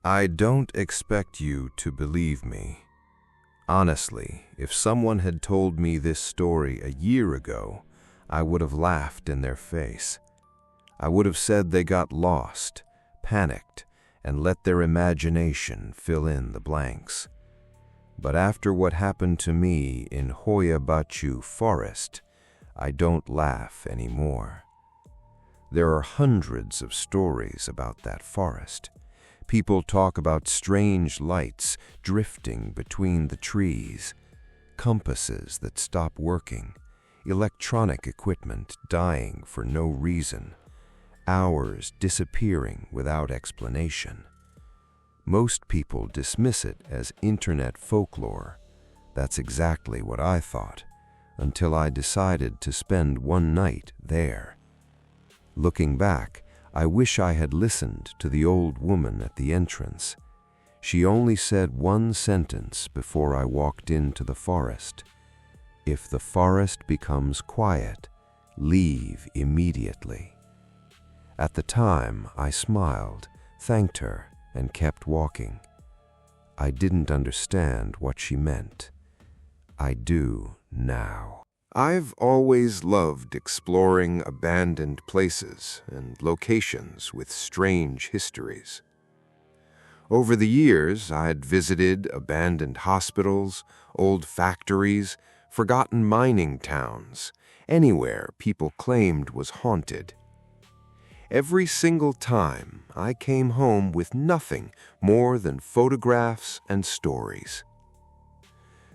I don't expect you to believe me. Honestly, if someone had told me this story a year ago, I would have laughed in their face. I would have said they got lost, panicked, and let their imagination fill in the blanks. But after what happened to me in Hoia Baciu Forest, I don't laugh anymore. There are hundreds of stories about that forest. People talk about strange lights drifting between the trees, compasses that stop working, electronic equipment dying for no reason, hours disappearing without explanation. Most people dismiss it as internet folklore. That's exactly what I thought, until I decided to spend one night there. Looking back, I wish I had listened to the old woman at the entrance. She only said one sentence before I walked into the forest. If the forest becomes quiet, leave immediately. At the time, I smiled, thanked her, and kept walking. I didn't understand what she meant. I do now. I've always loved exploring abandoned places and locations with strange histories. Over the years, I'd visited abandoned hospitals, old factories, forgotten mining towns, anywhere people claimed was haunted. Every single time, I came home with nothing more than photographs and stories.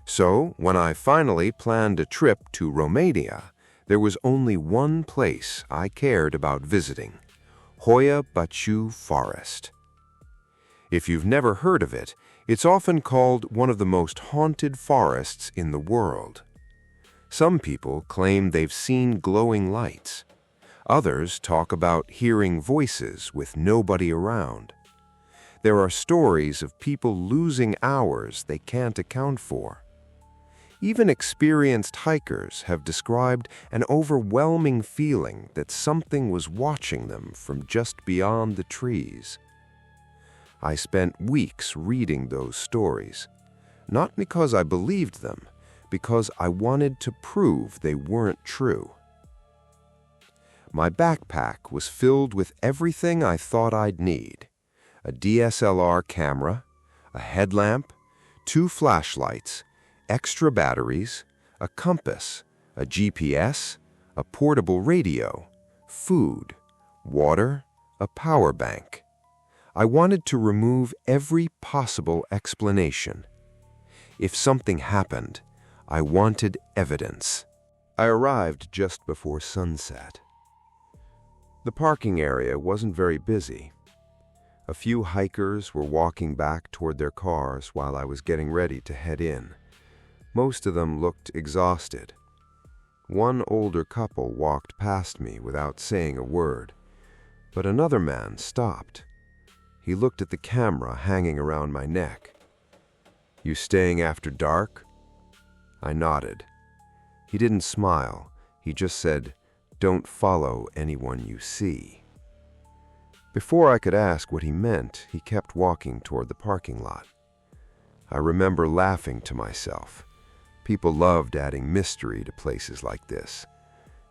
So, when I finally planned a trip to Romania, there was only one place I cared about visiting: Hoia Baciu Forest. If you've never heard of it, it's often called one of the most haunted forests in the world. Some people claim they've seen glowing lights. Others talk about hearing voices with nobody around. There are stories of people losing hours they can't account for. Even experienced hikers have described an overwhelming feeling that something was watching them from just beyond the trees. I spent weeks reading those stories, not because I believed them, because I wanted to prove they weren't true. My backpack was filled with everything I thought I'd need: a DSLR camera, a headlamp, 2 flashlights, extra batteries, a compass, a GPS, a portable radio, food, water, a power bank. I wanted to remove every possible explanation. If something happened, I wanted evidence. I arrived just before sunset. The parking area wasn't very busy. A few hikers were walking back toward their cars while I was getting ready to head in. Most of them looked exhausted. One older couple walked past me without saying a word, but another man stopped. He looked at the camera hanging around my neck. "You staying after dark?" I nodded. He didn't smile. He just said, "Don't follow anyone you see." Before I could ask what he meant, he kept walking toward the parking lot. I remember laughing to myself. People loved adding mystery to places like this.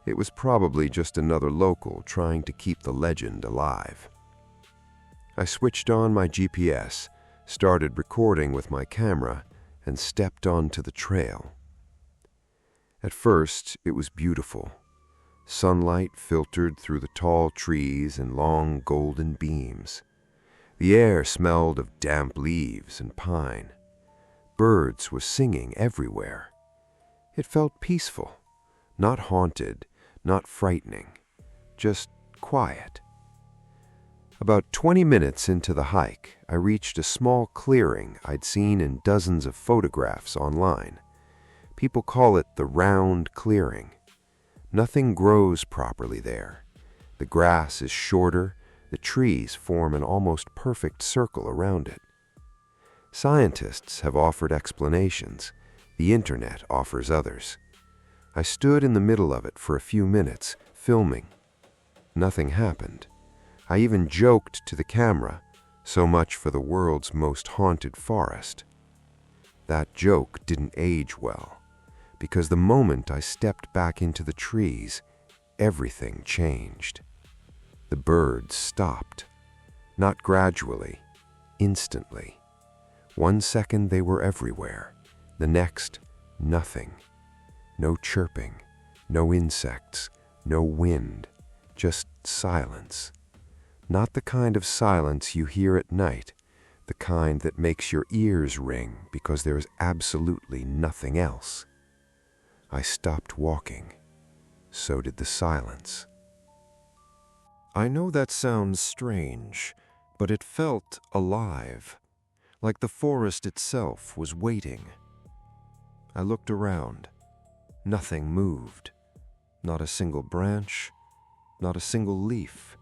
It was probably just another local trying to keep the legend alive. I switched on my GPS, started recording with my camera, and stepped onto the trail. At first, it was beautiful. Sunlight filtered through the tall trees in long golden beams. The air smelled of damp leaves and pine. Birds were singing everywhere. It felt peaceful, not haunted, not frightening, just quiet. About 20 minutes into the hike, I reached a small clearing I'd seen in dozens of photographs online. People call it the round clearing. Nothing grows properly there. The grass is shorter, the trees form an almost perfect circle around it. Scientists have offered explanations. The internet offers others. I stood in the middle of it for a few minutes, filming. Nothing happened. I even joked to the camera, So much for the world's most haunted forest. That joke didn't age well, because the moment I stepped back into the trees, everything changed. The birds stopped, not gradually, instantly. 1 second they were everywhere, the next, nothing. No chirping, no insects, no wind, just silence. Not the kind of silence you hear at night, the kind that makes your ears ring because there is absolutely nothing else. I stopped walking. So did the silence. I know that sounds strange, but it felt alive, like the forest itself was waiting. I looked around. Nothing moved. Not a single branch, not a single leaf.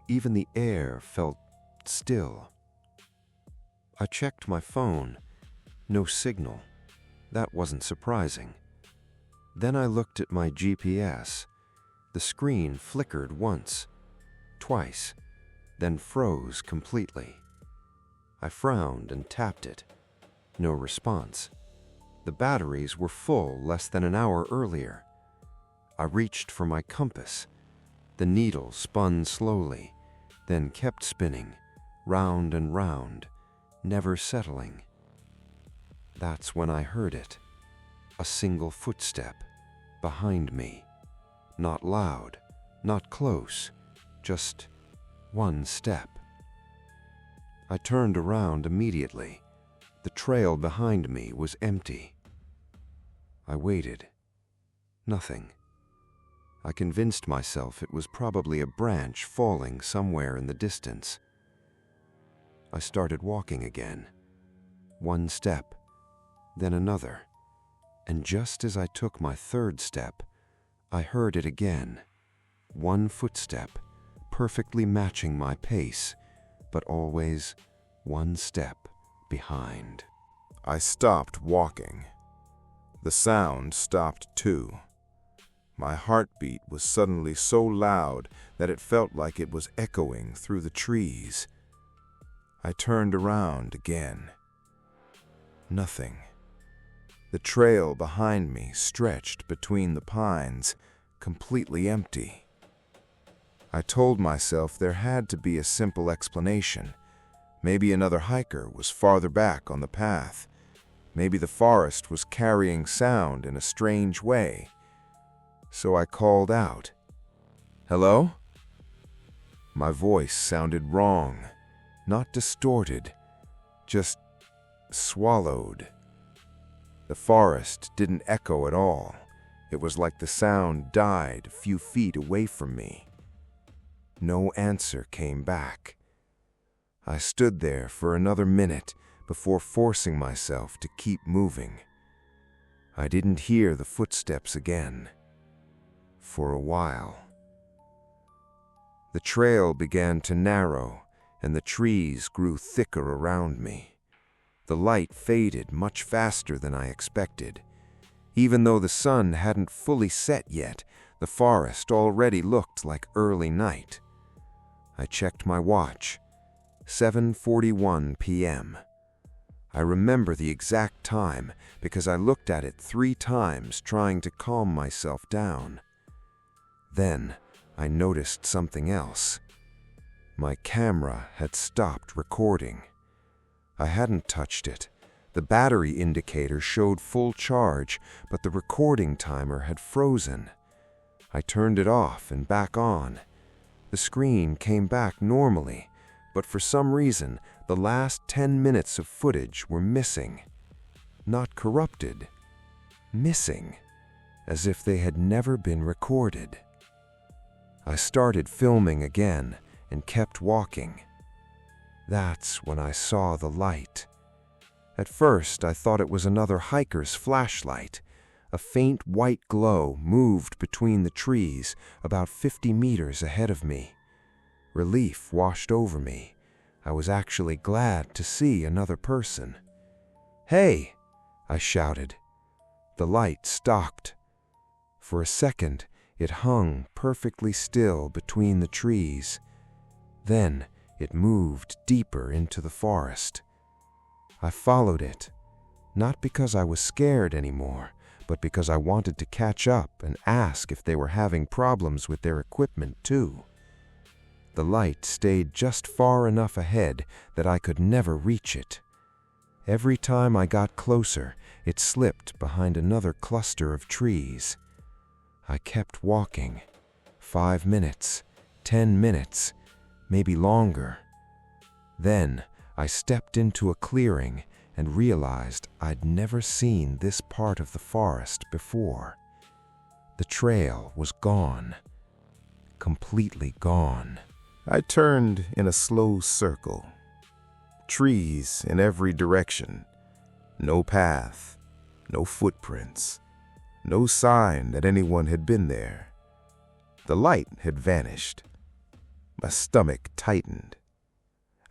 Even the air felt still. I checked my phone. No signal. That wasn't surprising. Then I looked at my GPS. The screen flickered once, twice, then froze completely. I frowned and tapped it. No response. The batteries were full less than an hour earlier. I reached for my compass. The needle spun slowly, then kept spinning, round and round, never settling. That's when I heard it. A single footstep behind me. Not loud, not close, just one step. I turned around immediately. The trail behind me was empty. I waited. Nothing. I convinced myself it was probably a branch falling somewhere in the distance. I started walking again. 1 step, then another. And just as I took my 3rd step, I heard it again. 1 footstep, perfectly matching my pace, but always 1 step behind. I stopped walking. The sound stopped too. My heartbeat was suddenly so loud that it felt like it was echoing through the trees. I turned around again. Nothing. The trail behind me stretched between the pines, completely empty. I told myself there had to be a simple explanation. Maybe another hiker was farther back on the path. Maybe the forest was carrying sound in a strange way. So I called out, "Hello?" My voice sounded wrong, not distorted, just swallowed. The forest didn't echo at all. It was like the sound died a few feet away from me. No answer came back. I stood there for another minute before forcing myself to keep moving. I didn't hear the footsteps again. For a while. The trail began to narrow, and the trees grew thicker around me. The light faded much faster than I expected. Even though the sun hadn't fully set yet, the forest already looked like early night. I checked my watch. 7:41 p.m. I remember the exact time because I looked at it 3 times trying to calm myself down. Then I noticed something else. My camera had stopped recording. I hadn't touched it. The battery indicator showed full charge, but the recording timer had frozen. I turned it off and back on. The screen came back normally, but for some reason, the last 10 minutes of footage were missing. Not corrupted. Missing, as if they had never been recorded. I started filming again and kept walking. That's when I saw the light. At first, I thought it was another hiker's flashlight. A faint white glow moved between the trees about 50 meters ahead of me. Relief washed over me. I was actually glad to see another person. "Hey!" I shouted. The light stopped. For a second, it hung perfectly still between the trees. Then It moved deeper into the forest. I followed it, not because I was scared anymore, but because I wanted to catch up and ask if they were having problems with their equipment too. The light stayed just far enough ahead that I could never reach it. Every time I got closer, it slipped behind another cluster of trees. I kept walking. 5 minutes, 10 minutes, maybe longer. Then I stepped into a clearing and realized I'd never seen this part of the forest before. The trail was gone. Completely gone. I turned in a slow circle. Trees in every direction. No path, no footprints, no sign that anyone had been there. The light had vanished. My stomach tightened.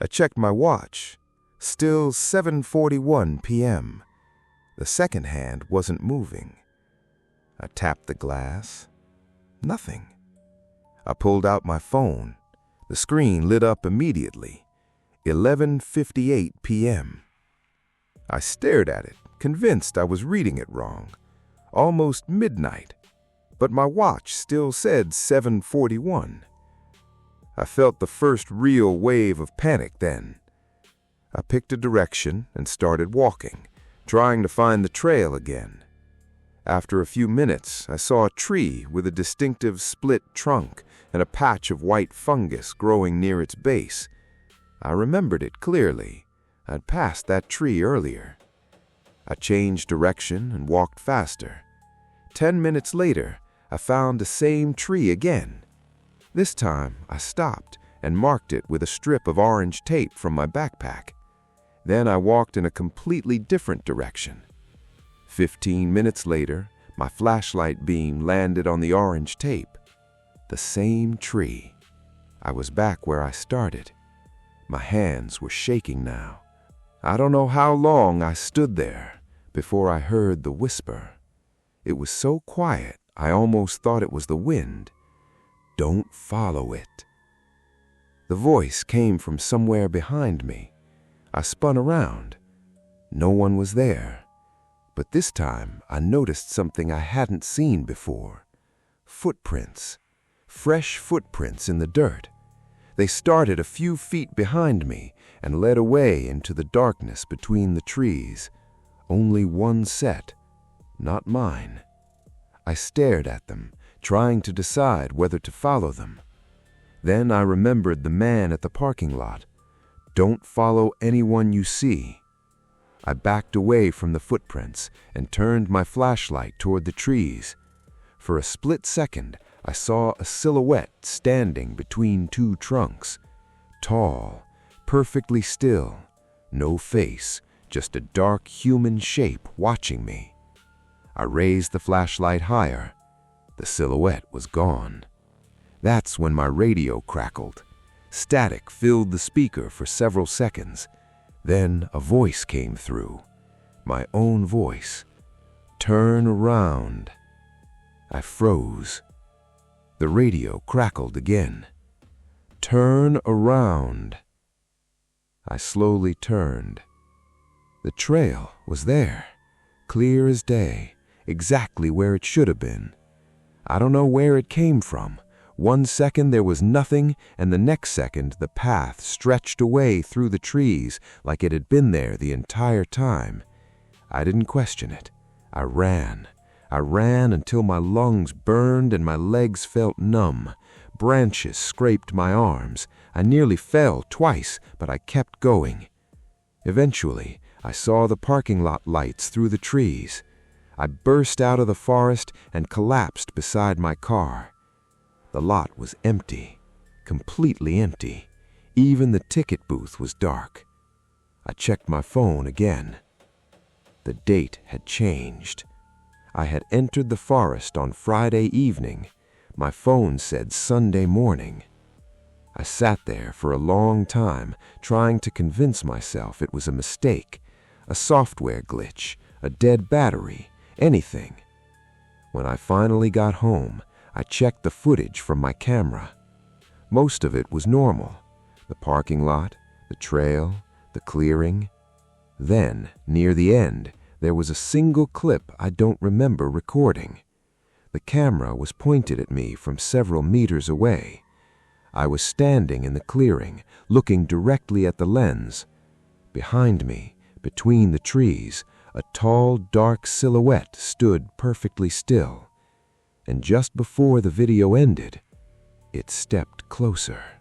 I checked my watch. Still 7:41 p.m. The second hand wasn't moving. I tapped the glass. Nothing. I pulled out my phone. The screen lit up immediately. 11:58 p.m. I stared at it, convinced I was reading it wrong. Almost midnight, but my watch still said 7:41. I felt the first real wave of panic then. I picked a direction and started walking, trying to find the trail again. After a few minutes, I saw a tree with a distinctive split trunk and a patch of white fungus growing near its base. I remembered it clearly. I'd passed that tree earlier. I changed direction and walked faster. 10 minutes later, I found the same tree again. This time, I stopped and marked it with a strip of orange tape from my backpack. Then I walked in a completely different direction. 15 minutes later, my flashlight beam landed on the orange tape. The same tree. I was back where I started. My hands were shaking now. I don't know how long I stood there before I heard the whisper. It was so quiet, I almost thought it was the wind. Don't follow it. The voice came from somewhere behind me. I spun around. No one was there. But this time, I noticed something I hadn't seen before. Footprints. Fresh footprints in the dirt. They started a few feet behind me and led away into the darkness between the trees. Only one set, not mine. I stared at them, trying to decide whether to follow them. Then I remembered the man at the parking lot. Don't follow anyone you see. I backed away from the footprints and turned my flashlight toward the trees. For a split second, I saw a silhouette standing between two trunks. Tall, perfectly still, no face, just a dark human shape watching me. I raised the flashlight higher. The silhouette was gone. That's when my radio crackled. Static filled the speaker for several seconds. Then a voice came through. My own voice. Turn around. I froze. The radio crackled again. Turn around. I slowly turned. The trail was there, clear as day, exactly where it should have been. I don't know where it came from. 1 second there was nothing, and the next second the path stretched away through the trees like it had been there the entire time. I didn't question it. I ran. I ran until my lungs burned and my legs felt numb. Branches scraped my arms. I nearly fell twice, but I kept going. Eventually, I saw the parking lot lights through the trees. I burst out of the forest and collapsed beside my car. The lot was empty, completely empty. Even the ticket booth was dark. I checked my phone again. The date had changed. I had entered the forest on Friday evening. My phone said Sunday morning. I sat there for a long time, trying to convince myself it was a mistake, a software glitch, a dead battery, anything. When I finally got home, I checked the footage from my camera. Most of it was normal. The parking lot, the trail, the clearing. Then, near the end, there was a single clip I don't remember recording. The camera was pointed at me from several meters away. I was standing in the clearing, looking directly at the lens. Behind me, between the trees, a tall, dark silhouette stood perfectly still. And just before the video ended, it stepped closer.